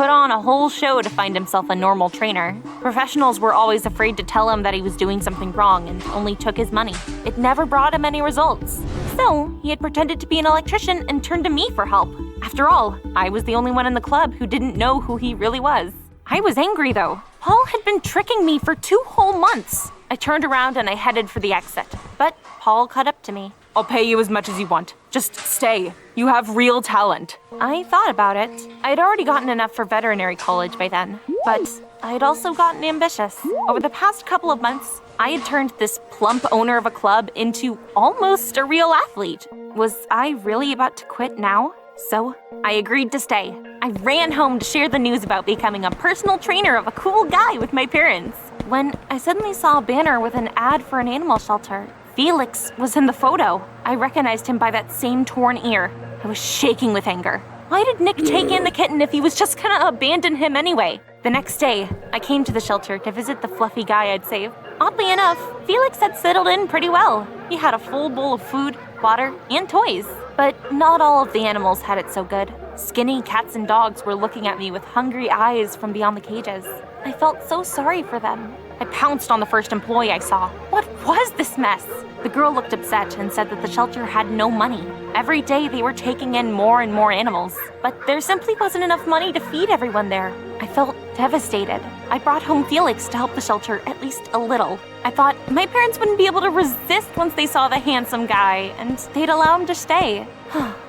put on a whole show to find himself a normal trainer. Professionals were always afraid to tell him that he was doing something wrong and only took his money. It never brought him any results. So, he had pretended to be an electrician and turned to me for help. After all, I was the only one in the club who didn't know who he really was. I was angry though. Paul had been tricking me for 2 whole months. I turned around and I headed for the exit. But Paul caught up to me. I'll pay you as much as you want. Just stay. You have real talent. I thought about it. I'd already gotten enough for veterinary college by then. But I'd also gotten ambitious. Over the past couple of months, I had turned this plump owner of a club into almost a real athlete. Was I really about to quit now? So I agreed to stay. I ran home to share the news about becoming a personal trainer of a cool guy with my parents. When I suddenly saw a banner with an ad for an animal shelter. Felix was in the photo. I recognized him by that same torn ear. I was shaking with anger. Why did Nick take in the kitten if he was just gonna abandon him anyway? The next day, I came to the shelter to visit the fluffy guy I'd saved. Oddly enough, Felix had settled in pretty well. He had a full bowl of food, water, and toys. But not all of the animals had it so good. Skinny cats and dogs were looking at me with hungry eyes from beyond the cages. I felt so sorry for them. I pounced on the first employee I saw. What was this mess? The girl looked upset and said that the shelter had no money. Every day they were taking in more and more animals, but there simply wasn't enough money to feed everyone there. I felt devastated. I brought home Felix to help the shelter at least a little. I thought my parents wouldn't be able to resist once they saw the handsome guy, and they'd allow him to stay.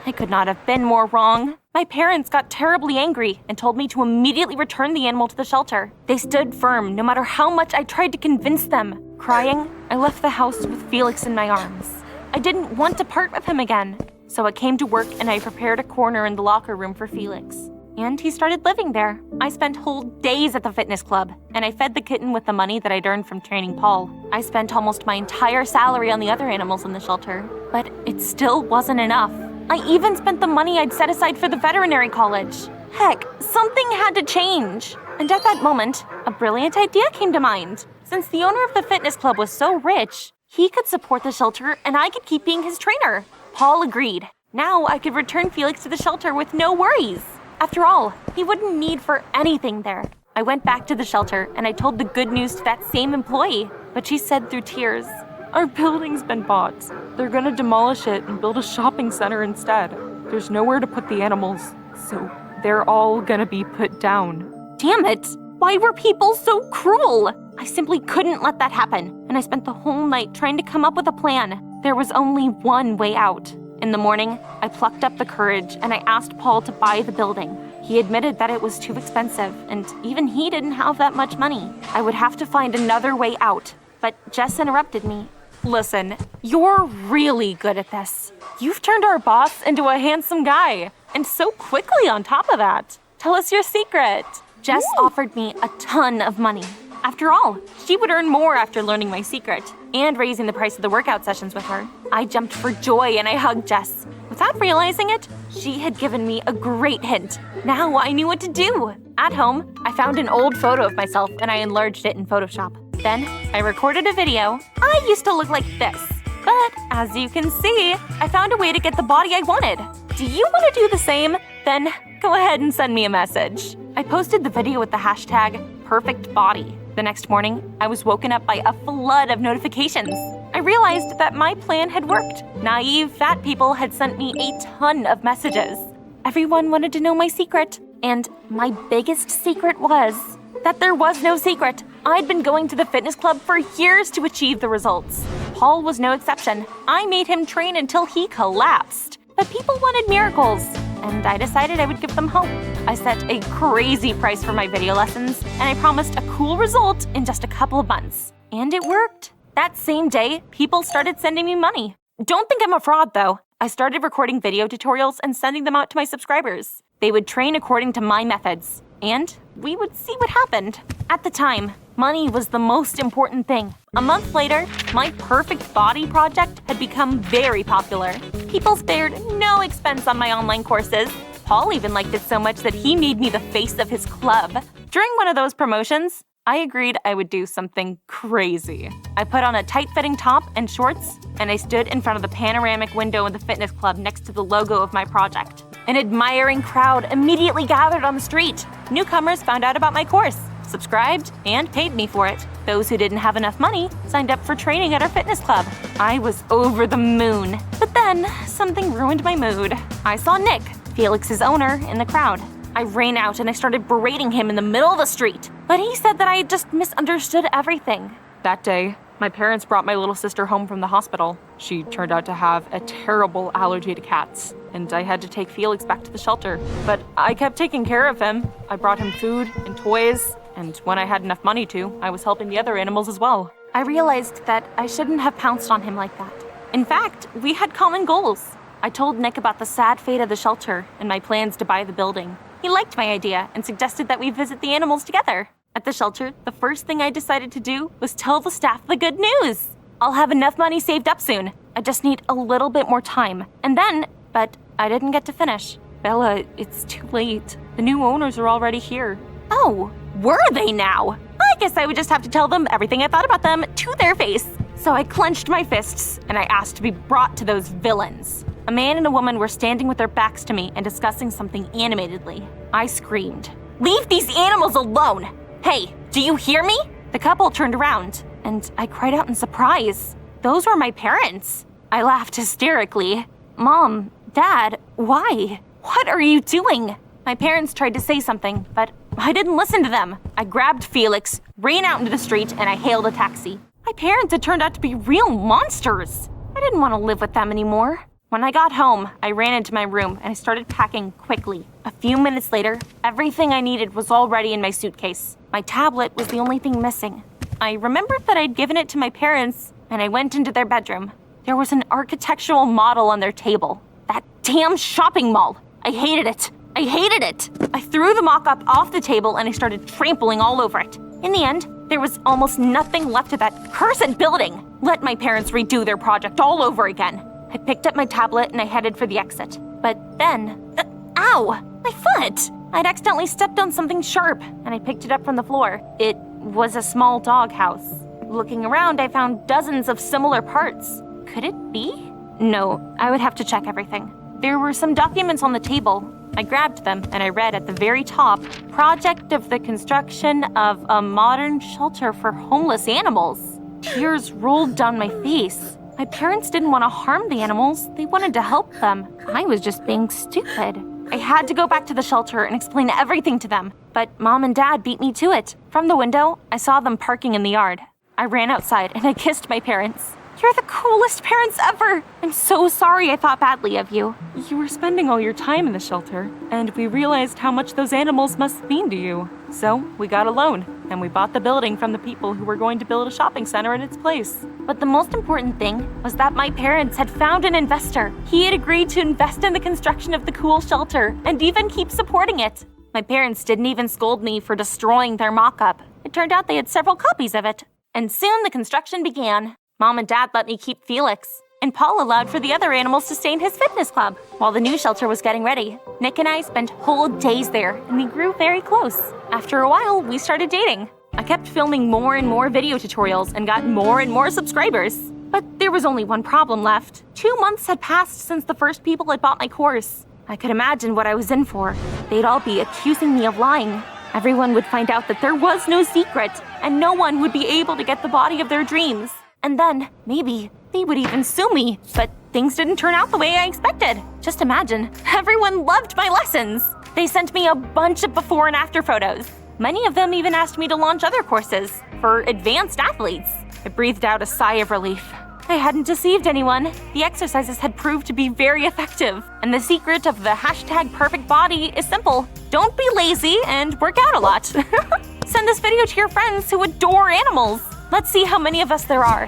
I could not have been more wrong. My parents got terribly angry and told me to immediately return the animal to the shelter. They stood firm no matter how much I tried to convince them. Crying, I left the house with Felix in my arms. I didn't want to part with him again. So I came to work and I prepared a corner in the locker room for Felix. And he started living there. I spent whole days at the fitness club, and I fed the kitten with the money that I'd earned from training Paul. I spent almost my entire salary on the other animals in the shelter, but it still wasn't enough. I even spent the money I'd set aside for the veterinary college. Heck, something had to change. And at that moment, a brilliant idea came to mind. Since the owner of the fitness club was so rich, he could support the shelter and I could keep being his trainer. Paul agreed. Now I could return Felix to the shelter with no worries. After all, he wouldn't need for anything there. I went back to the shelter and I told the good news to that same employee, but she said through tears, Our building's been bought. They're gonna demolish it and build a shopping center instead. There's nowhere to put the animals, so they're all gonna be put down. Damn it! Why were people so cruel? I simply couldn't let that happen, and I spent the whole night trying to come up with a plan. There was only one way out. In the morning, I plucked up the courage and I asked Paul to buy the building. He admitted that it was too expensive, and even he didn't have that much money. I would have to find another way out, but Jess interrupted me. Listen, you're really good at this. You've turned our boss into a handsome guy, and so quickly on top of that. Tell us your secret. Jess offered me a ton of money. After all, she would earn more after learning my secret and raising the price of the workout sessions with her. I jumped for joy and I hugged Jess. Without realizing it, she had given me a great hint. Now I knew what to do. At home, I found an old photo of myself and I enlarged it in Photoshop. Then, I recorded a video. I used to look like this. But as you can see, I found a way to get the body I wanted. Do you want to do the same? Then go ahead and send me a message. I posted the video with the hashtag #PerfectBody. The next morning, I was woken up by a flood of notifications. I realized that my plan had worked. Naive fat people had sent me a ton of messages. Everyone wanted to know my secret. And my biggest secret was that there was no secret. I'd been going to the fitness club for years to achieve the results. Paul was no exception. I made him train until he collapsed. But people wanted miracles, and I decided I would give them hope. I set a crazy price for my video lessons, and I promised a cool result in just a couple of months. And it worked. That same day, people started sending me money. Don't think I'm a fraud, though. I started recording video tutorials and sending them out to my subscribers. They would train according to my methods, and we would see what happened. At the time, money was the most important thing. A month later, my Perfect Body project had become very popular. People spared no expense on my online courses. Paul even liked it so much that he made me the face of his club. During one of those promotions, I agreed I would do something crazy. I put on a tight-fitting top and shorts, and I stood in front of the panoramic window in the fitness club next to the logo of my project. An admiring crowd immediately gathered on the street. Newcomers found out about my course, subscribed, and paid me for it. Those who didn't have enough money signed up for training at our fitness club. I was over the moon. But then, something ruined my mood. I saw Nick, Felix's owner, in the crowd. I ran out and I started berating him in the middle of the street. But he said that I had just misunderstood everything. That day, my parents brought my little sister home from the hospital. She turned out to have a terrible allergy to cats, and I had to take Felix back to the shelter. But I kept taking care of him. I brought him food and toys, and when I had enough money to, I was helping the other animals as well. I realized that I shouldn't have pounced on him like that. In fact, we had common goals. I told Nick about the sad fate of the shelter and my plans to buy the building. He liked my idea and suggested that we visit the animals together. At the shelter, the first thing I decided to do was tell the staff the good news. I'll have enough money saved up soon. I just need a little bit more time. And then, but I didn't get to finish. Bella, it's too late. The new owners are already here. Oh, were they now? I guess I would just have to tell them everything I thought about them to their face. So I clenched my fists and I asked to be brought to those villains. A man and a woman were standing with their backs to me and discussing something animatedly. I screamed, "Leave these animals alone! Hey, do you hear me?" The couple turned around, and I cried out in surprise. Those were my parents. I laughed hysterically. "Mom, Dad, why? What are you doing?" My parents tried to say something, but I didn't listen to them. I grabbed Felix, ran out into the street, and I hailed a taxi. My parents had turned out to be real monsters. I didn't want to live with them anymore. When I got home, I ran into my room and I started packing quickly. A few minutes later, everything I needed was already in my suitcase. My tablet was the only thing missing. I remembered that I'd given it to my parents, and I went into their bedroom. There was an architectural model on their table. That damn shopping mall! I hated it! I hated it! I threw the mock-up off the table and I started trampling all over it. In the end, there was almost nothing left of that cursed building. Let my parents redo their project all over again. I picked up my tablet and I headed for the exit. But then, ow! My foot! I'd accidentally stepped on something sharp and I picked it up from the floor. It was a small doghouse. Looking around, I found dozens of similar parts. Could it be? No, I would have to check everything. There were some documents on the table. I grabbed them and I read at the very top, "Project of the construction of a modern shelter for homeless animals." Tears rolled down my face. My parents didn't want to harm the animals. They wanted to help them. I was just being stupid. I had to go back to the shelter and explain everything to them, but Mom and Dad beat me to it. From the window, I saw them parking in the yard. I ran outside and I kissed my parents. "You're the coolest parents ever! I'm so sorry I thought badly of you." You were spending all your time in the shelter, and we realized how much those animals must mean to you. So we got a loan, and we bought the building from the people who were going to build a shopping center in its place. But the most important thing was that my parents had found an investor. He had agreed to invest in the construction of the cool shelter and even keep supporting it. My parents didn't even scold me for destroying their mock-up. It turned out they had several copies of it. And soon the construction began. Mom and Dad let me keep Felix, and Paul allowed for the other animals to stay in his fitness club while the new shelter was getting ready. Nick and I spent whole days there, and we grew very close. After a while, we started dating. I kept filming more and more video tutorials and got more and more subscribers. But there was only one problem left. 2 months had passed since the first people had bought my course. I could imagine what I was in for. They'd all be accusing me of lying. Everyone would find out that there was no secret, and no one would be able to get the body of their dreams. And then, maybe, they would even sue me. But things didn't turn out the way I expected. Just imagine, everyone loved my lessons. They sent me a bunch of before and after photos. Many of them even asked me to launch other courses for advanced athletes. I breathed out a sigh of relief. I hadn't deceived anyone. The exercises had proved to be very effective. And the secret of the #perfectbody is simple. Don't be lazy and work out a lot. Send this video to your friends who adore animals. Let's see how many of us there are.